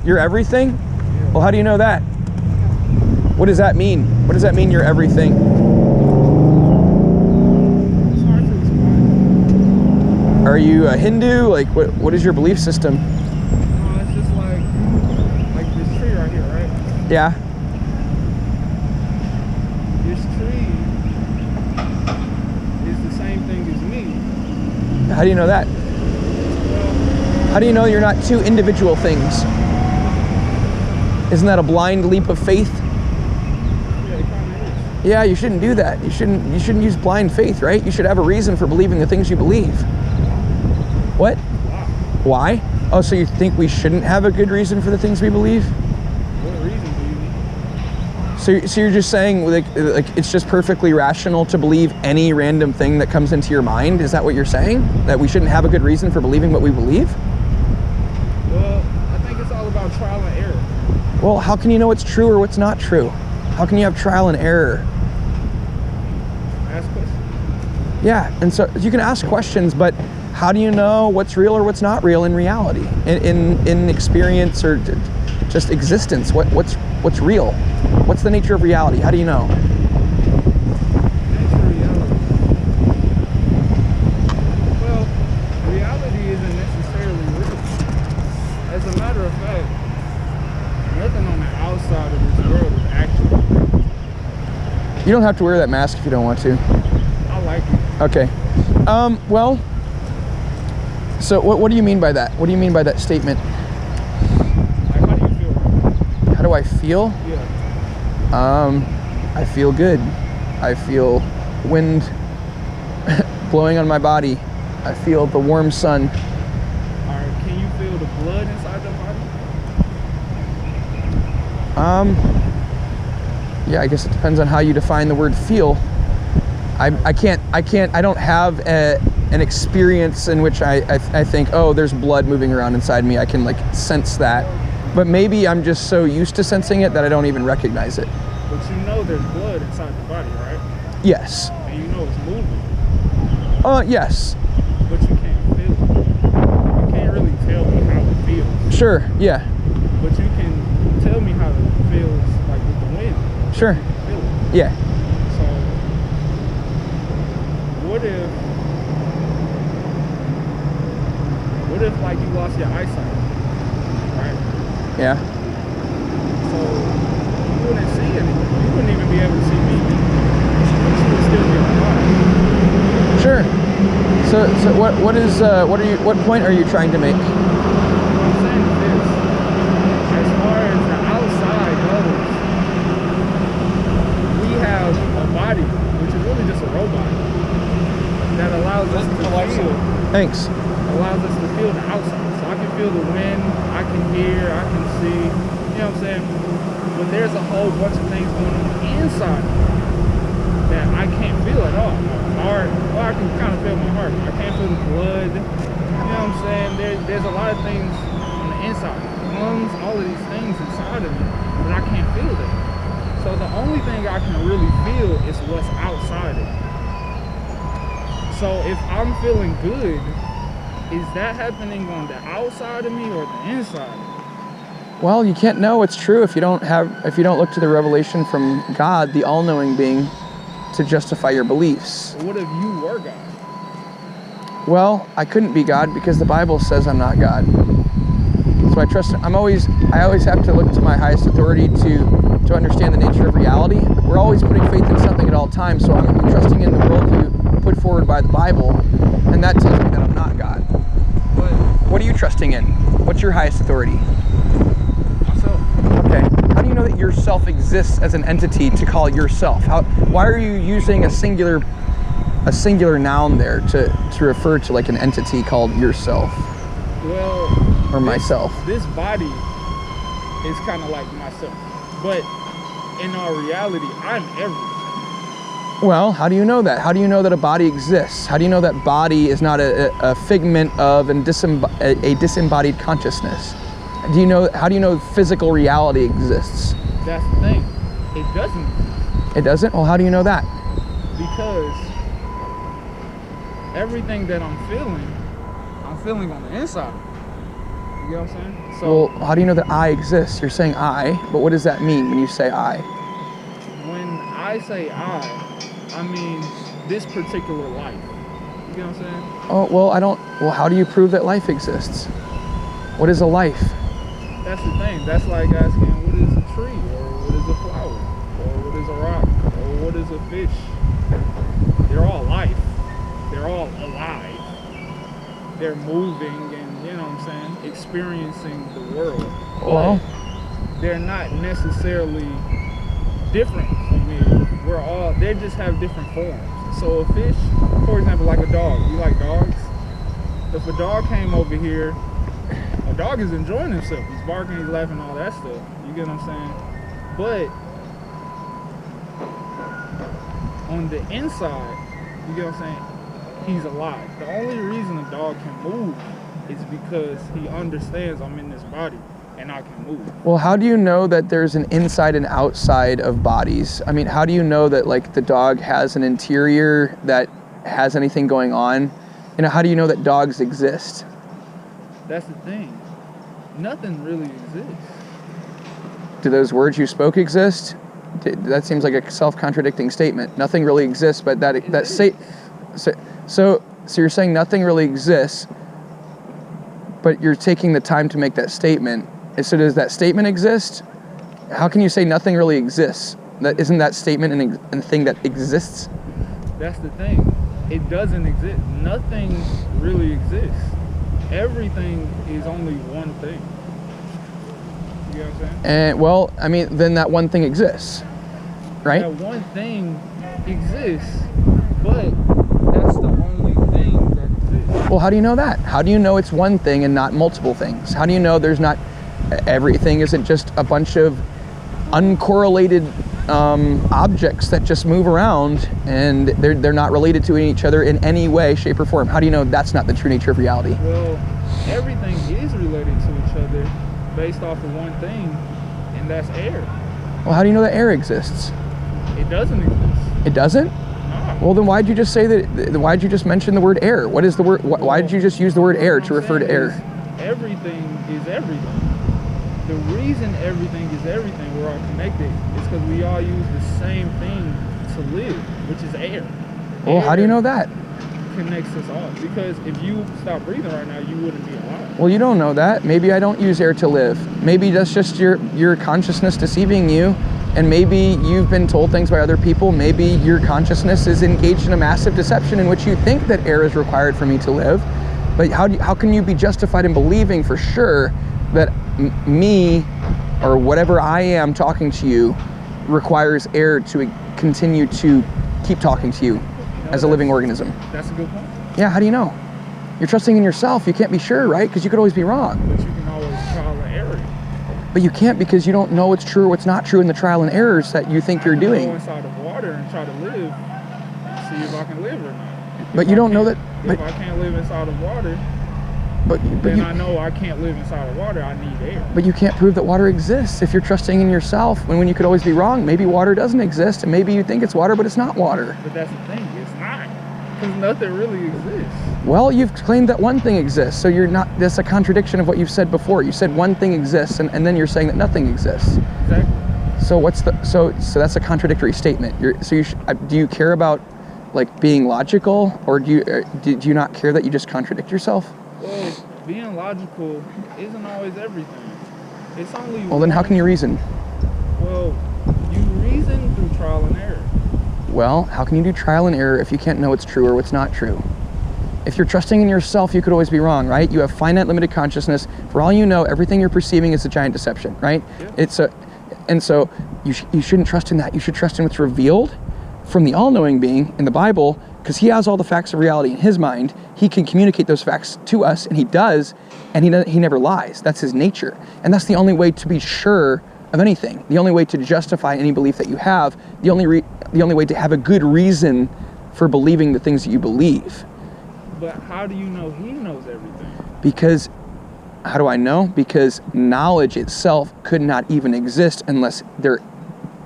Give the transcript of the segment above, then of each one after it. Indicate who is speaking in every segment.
Speaker 1: You're everything?
Speaker 2: Yeah.
Speaker 1: Well, how do you know that? What does that mean? What does that mean you're everything?
Speaker 2: It's hard to explain.
Speaker 1: Are you a Hindu? Like, what is your belief system?
Speaker 2: No, it's just like this tree right here, right?
Speaker 1: Yeah.
Speaker 2: This tree is the same thing as me.
Speaker 1: How do you know that?
Speaker 2: Well,
Speaker 1: How do you know you're not two individual things? Isn't that a blind leap of faith?
Speaker 2: yeah, it kind of is.
Speaker 1: Yeah, you shouldn't do that. You shouldn't use blind faith, right? You should have a reason for believing the things you believe. What?
Speaker 2: Wow.
Speaker 1: Why? Oh, so you think we shouldn't have a good reason for the things we believe?
Speaker 2: What reason do you need?
Speaker 1: So you're just saying like it's just perfectly rational to believe any random thing that comes into your mind? Is that what you're saying? That we shouldn't have a good reason for believing what we believe?
Speaker 2: Well, I think it's all about trial and error.
Speaker 1: Well, how can you know what's true or what's not true? How can you have trial and error?
Speaker 2: Ask questions.
Speaker 1: Yeah, and so you can ask questions, but how do you know what's real or what's not real in reality, in experience or just existence? What's real? What's the nature of reality? How do you know?
Speaker 2: Nature of reality. Well, reality isn't necessarily real. As a matter of fact, nothing on the outside of this world is actually real.
Speaker 1: You don't have to wear that mask if you don't want to.
Speaker 2: I like it.
Speaker 1: Okay. Well, so what do you mean by that? What do you mean by that statement?
Speaker 2: Like, how do you feel right now?
Speaker 1: How do I feel?
Speaker 2: Yeah.
Speaker 1: I feel good. I feel wind blowing on my body. I feel the warm sun.
Speaker 2: Alright, can you feel the blood inside your body?
Speaker 1: Yeah, I guess it depends on how you define the word feel. I don't have an experience in which I think, oh, there's blood moving around inside me. I can like sense that. But maybe I'm just so used to sensing it that I don't even recognize it.
Speaker 2: But you know there's blood inside the body, right?
Speaker 1: Yes.
Speaker 2: And you know it's moving.
Speaker 1: Yes.
Speaker 2: But you can't feel it. You can't really tell me how it feels.
Speaker 1: Sure, yeah.
Speaker 2: But you can tell me how it feels like with the wind.
Speaker 1: Sure.
Speaker 2: You can feel it.
Speaker 1: Yeah.
Speaker 2: So what if like you lost your eyesight? Right?
Speaker 1: Yeah.
Speaker 2: So you wouldn't see anything. You wouldn't even be able to see me. But you would still be alive.
Speaker 1: Sure. So what point are you trying to make?
Speaker 2: What I'm saying is this. As far as the outside goes, we have a body, which is really just a robot, that allows us to feel.
Speaker 1: Thanks.
Speaker 2: Allows us to feel the outside. So I can feel the wind, I can hear, I can see, you know what I'm saying? But there's a whole bunch of things going on inside that I can't feel at all. My heart, well, I can kind of feel my heart. I can't feel the blood, you know what I'm saying? There's a lot of things on the inside, lungs, all of these things inside of me, but I can't feel them. So the only thing I can really feel is what's outside of me. So if I'm feeling good, is that happening on the outside of me or the inside?
Speaker 1: Well, you can't know what's true if you don't look to the revelation from God, the all-knowing being, to justify your beliefs.
Speaker 2: What if you were God?
Speaker 1: Well, I couldn't be God because the Bible says I'm not God. So I always have to look to my highest authority to understand the nature of reality. We're always putting faith in something at all times, so I'm trusting in the worldview put forward by the Bible, and that tells me that I'm not God.
Speaker 2: But
Speaker 1: What are you trusting in? What's your highest authority?
Speaker 2: myself.
Speaker 1: Okay. How do you know that yourself exists as an entity to call yourself? Why are you using a singular noun there to refer to like an entity called yourself?
Speaker 2: Well,
Speaker 1: Or myself.
Speaker 2: This body is kind of like myself, but in our reality, I'm everything.
Speaker 1: Well, how do you know that? How do you know that a body exists? How do you know that body is not a figment of a disembodied consciousness? How do you know physical reality exists?
Speaker 2: That's the thing. It doesn't.
Speaker 1: It doesn't? Well, how do you know that?
Speaker 2: Because everything that I'm feeling on the inside. You get what I'm saying? So
Speaker 1: well, how do you know that I exist? You're saying I, but what does that mean when you say I?
Speaker 2: when I say I mean this particular life. You get what I'm saying?
Speaker 1: Oh, well, how do you prove that life exists? What is a life?
Speaker 2: That's the thing. That's like asking, what is a tree, or what is a flower, or what is a rock, or what is a fish? They're all life. They're all alive. They're moving and, you know what I'm saying, experiencing the world.
Speaker 1: Well,
Speaker 2: But they're not necessarily different from me. They just have different forms. So a fish, for example, like a dog. You like dogs? If a dog came over here, a dog is enjoying himself. He's barking, he's laughing, all that stuff. You get what I'm saying? But on the inside, you get what I'm saying? He's alive. The only reason a dog can move is because he understands I'm in this body and I can move.
Speaker 1: well, how do you know that there's an inside and outside of bodies? I mean, how do you know that like the dog has an interior that has anything going on? You know, how do you know that dogs exist?
Speaker 2: That's the thing. Nothing really exists.
Speaker 1: Do those words you spoke exist? That seems like a self-contradicting statement. Nothing really exists, but so you're saying nothing really exists, but you're taking the time to make that statement. So does that statement exist? How can you say nothing really exists? Isn't that statement a thing that exists?
Speaker 2: That's the thing. It doesn't exist. Nothing really exists. Everything is only one thing. You know what I'm saying?
Speaker 1: And well, I mean, then that one thing exists, right?
Speaker 2: That one thing exists, but that's the only thing that exists.
Speaker 1: Well, how do you know that? How do you know it's one thing and not multiple things? How do you know there's not everything isn't just a bunch of uncorrelated objects that just move around and they're not related to each other in any way, shape, or form? How do you know that's not the true nature of reality?
Speaker 2: Well, everything is related to each other based off of one thing, and that's air.
Speaker 1: Well, how do you know that air exists?
Speaker 2: It doesn't exist.
Speaker 1: It doesn't?
Speaker 2: No.
Speaker 1: Well, then why'd you just say that? Why'd you just mention the word air? What is the word? Why did you just use the word air to refer to air?
Speaker 2: Everything is everything. The reason everything is everything, we're all connected, is because we all use the same thing to live, which is air.
Speaker 1: Well, how do you know that?
Speaker 2: Connects us all. Because if you stop breathing right now, you wouldn't be alive.
Speaker 1: Well, you don't know that. Maybe I don't use air to live. Maybe that's just your consciousness deceiving you, and maybe you've been told things by other people. Maybe your consciousness is engaged in a massive deception in which you think that air is required for me to live. But how can you be justified in believing for sure that me or whatever I am talking to you requires air to continue to keep talking to you as a living organism?
Speaker 2: That's a good point.
Speaker 1: Yeah, how do you know? You're trusting in yourself. You can't be sure, right? Because you could always be wrong.
Speaker 2: But you can always trial and error.
Speaker 1: But you can't, because you don't know what's true or what's not true in the trial and errors that you think you're doing.
Speaker 2: Go inside of water and try to live and see if I can live or not.
Speaker 1: But you don't know that.
Speaker 2: If I can't live inside of water, then I know I can't live inside of water. I need air.
Speaker 1: But you can't prove that water exists if you're trusting in yourself when you could always be wrong. Maybe water doesn't exist, and maybe you think it's water, but it's not water.
Speaker 2: But that's the thing. It's not. Because nothing really exists.
Speaker 1: Well, you've claimed that one thing exists, so you're not. That's a contradiction of what you've said before. You said one thing exists, and then you're saying that nothing exists.
Speaker 2: Exactly.
Speaker 1: So so that's a contradictory statement. Do you care about like being logical, or do you not care that you just contradict yourself?
Speaker 2: Well, being logical isn't always everything. It's only.
Speaker 1: Well, then how can you reason?
Speaker 2: Well, you reason through trial and error.
Speaker 1: Well, how can you do trial and error if you can't know what's true or what's not true? If you're trusting in yourself, you could always be wrong, right? You have finite, limited consciousness. For all you know, everything you're perceiving is a giant deception, right?
Speaker 2: Yeah.
Speaker 1: And so you shouldn't trust in that. You should trust in what's revealed from the all-knowing being in the Bible, because he has all the facts of reality in his mind. He can communicate those facts to us, and he does, and he never lies. That's his nature. And that's the only way to be sure of anything. The only way to justify any belief that you have, the only way to have a good reason for believing the things that you believe.
Speaker 2: But how do you know he knows everything?
Speaker 1: Because, how do I know? Because knowledge itself could not even exist unless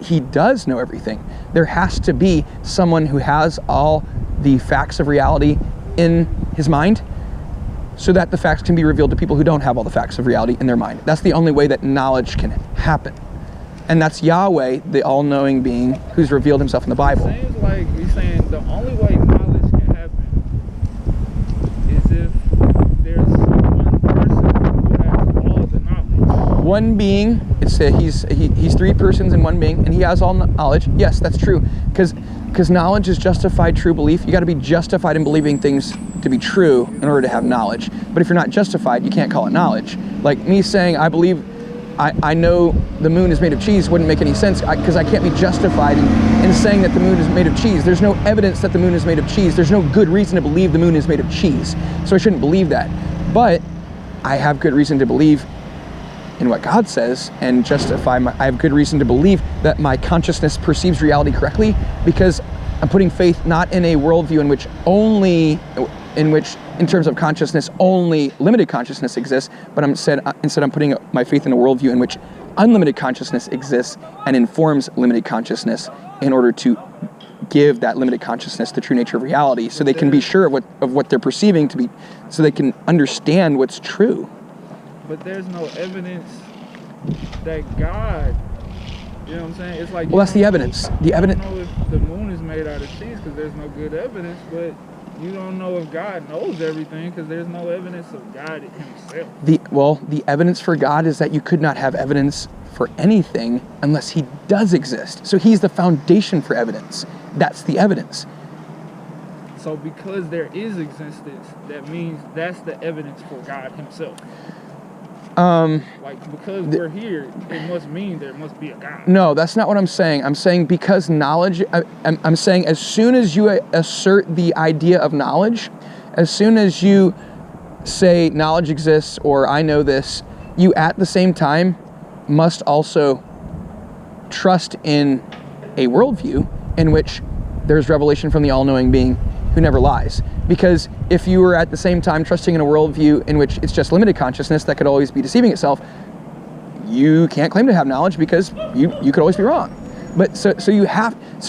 Speaker 1: he does know everything. There has to be someone who has all the facts of reality in his mind, so that the facts can be revealed to people who don't have all the facts of reality in their mind. That's the only way that knowledge can happen. And that's Yahweh, the all-knowing being who's revealed himself in the Bible.
Speaker 2: It seems like he's saying the only way knowledge can happen is if there's one person who has all the knowledge.
Speaker 1: One being, he's three persons in one being, and he has all knowledge. Yes, that's true. Because knowledge is justified true belief. You got to be justified in believing things to be true in order to have knowledge. But if you're not justified, you can't call it knowledge. Like me saying, I know the moon is made of cheese wouldn't make any sense because I can't be justified in saying that the moon is made of cheese. There's no evidence that the moon is made of cheese. There's no good reason to believe the moon is made of cheese. So I shouldn't believe that. But I have good reason to believe in what God says and I have good reason to believe that my consciousness perceives reality correctly, because I'm putting faith not in a worldview in which in terms of consciousness only limited consciousness exists, but instead I'm putting my faith in a worldview in which unlimited consciousness exists and informs limited consciousness in order to give that limited consciousness the true nature of reality, so they can be sure of what they're perceiving to be, so they can understand what's true.
Speaker 2: But there's no evidence that God, you know what I'm saying? It's like,
Speaker 1: well, that's the evidence.
Speaker 2: You don't know if the moon is made out of cheese because there's no good evidence, but you don't know if God knows everything because there's no evidence of God himself.
Speaker 1: The evidence for God is that you could not have evidence for anything unless he does exist. So he's the foundation for evidence. That's the evidence.
Speaker 2: So because there is existence, that means that's the evidence for God himself. Because we're here, it must mean there must be a God.
Speaker 1: No, that's not what I'm saying. I'm saying because knowledge, I'm saying as soon as you assert the idea of knowledge, as soon as you say knowledge exists or I know this, you at the same time must also trust in a worldview in which there's revelation from the all-knowing being who never lies. Because if you were at the same time trusting in a worldview in which it's just limited consciousness that could always be deceiving itself, you can't claim to have knowledge because you could always be wrong. But so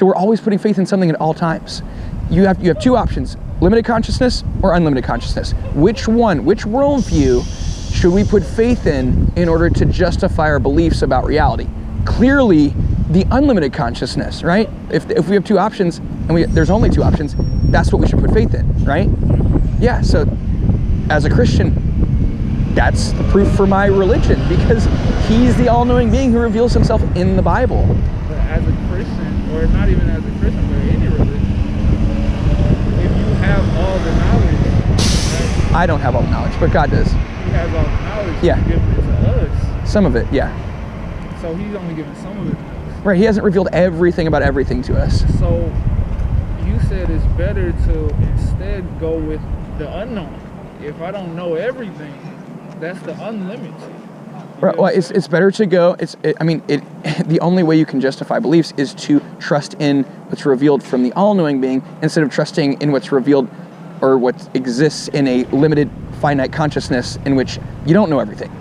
Speaker 1: we're always putting faith in something at all times. You have two options: limited consciousness or unlimited consciousness. Which worldview should we put faith in order to justify our beliefs about reality? Clearly, the unlimited consciousness, right? If we have two options and there's only two options, that's what we should put faith in, right? Yeah, so as a Christian, that's the proof for my religion, because he's the all-knowing being who reveals himself in the Bible.
Speaker 2: But as a Christian, or not even as a Christian, but any religion, if you have all the knowledge, right?
Speaker 1: I don't have all the knowledge, but God does.
Speaker 2: He has all the knowledge.
Speaker 1: Yeah.
Speaker 2: He's given it to us.
Speaker 1: Some of it, yeah.
Speaker 2: So he's only given some of it to us.
Speaker 1: Right, he hasn't revealed everything about everything to us.
Speaker 2: So you said it's better to instead go with the unknown. If I don't know everything, that's the unlimited.
Speaker 1: Right, well, it's better to go. The only way you can justify beliefs is to trust in what's revealed from the all-knowing being instead of trusting in what's revealed or what exists in a limited, finite consciousness in which you don't know everything.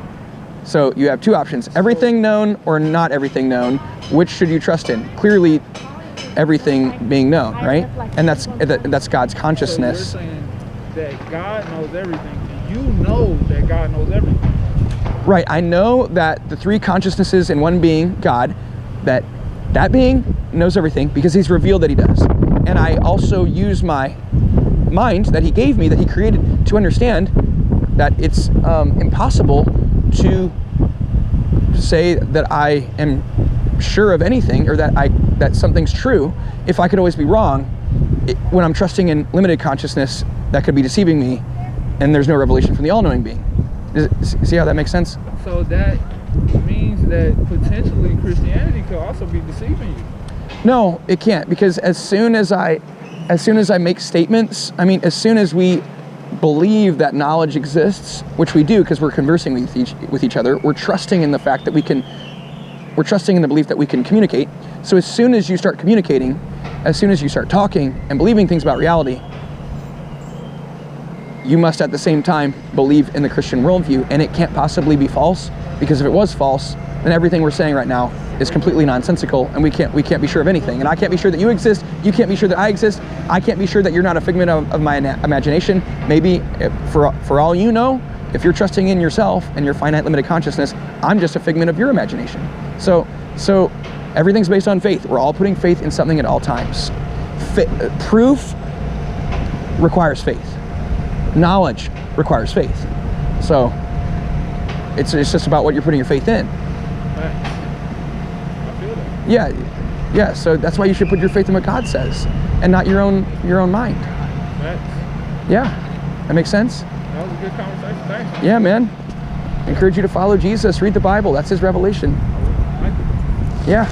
Speaker 1: So you have two options: everything known or not everything known. Which should you trust in? Clearly, everything being known, right? And that's God's consciousness.
Speaker 2: So you're saying that God knows everything. You know that God knows everything.
Speaker 1: Right, I know that the three consciousnesses in one being, God, that being knows everything because he's revealed that he does. And I also use my mind that he gave me, that he created, to understand that it's impossible to say that I am sure of anything or that something's true if I could always be wrong when I'm trusting in limited consciousness that could be deceiving me and there's no revelation from the all-knowing being. See how that makes sense?
Speaker 2: So that means that potentially Christianity could also be deceiving you.
Speaker 1: No, it can't, because as soon as I make statements, as soon as we believe that knowledge exists, which we do because we're conversing with each other, we're trusting in the fact that we're trusting in the belief that we can communicate. So as soon as you start communicating, as soon as you start talking and believing things about reality, you must at the same time believe in the Christian worldview, and it can't possibly be false Because if it was false, then everything we're saying right now is completely nonsensical, and we can't be sure of anything. And I can't be sure that you exist. You can't be sure that I exist. I can't be sure that you're not a figment of my imagination. Maybe for all you know, if you're trusting in yourself and your finite limited consciousness, I'm just a figment of your imagination. So everything's based on faith. We're all putting faith in something at all times. Proof requires faith. Knowledge requires faith. So it's just about what you're putting your faith in.
Speaker 2: I feel that.
Speaker 1: Yeah. So that's why you should put your faith in what God says, and not your own mind. Yeah, that makes sense.
Speaker 2: That was a good conversation. Thanks.
Speaker 1: Yeah, man. I encourage you to follow Jesus. Read the Bible. That's his revelation.
Speaker 2: Thank you.
Speaker 1: Yeah.